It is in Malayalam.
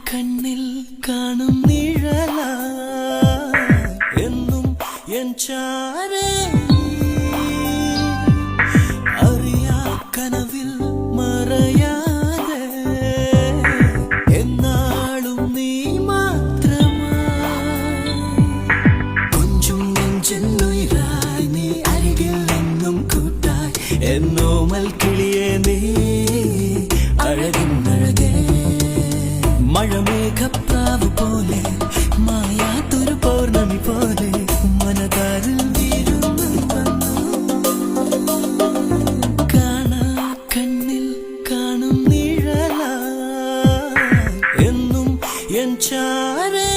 കണ്ണിൽ കാണും നിഴല എന്നും എൻ ചാരേ അറിയാ കനവിൽ മറയാതെ എന്നാളും നീ മാത്രമായി കൊഞ്ചും നെഞ്ചെന്നുയിരായി നീ അരികിൽ എന്നും കൂട്ടായി എന്നോമൽ കിളിയേ നീ അഴകിന്നഴകേ മഴമേഘപ്രാവ് പോലെ മായാത്തൊരു പൗർണമി പോലെ മനതാരിൽ കാണാ കണ്ണിൽ കാണും നിഴല എന്നും എൻ ചാരേ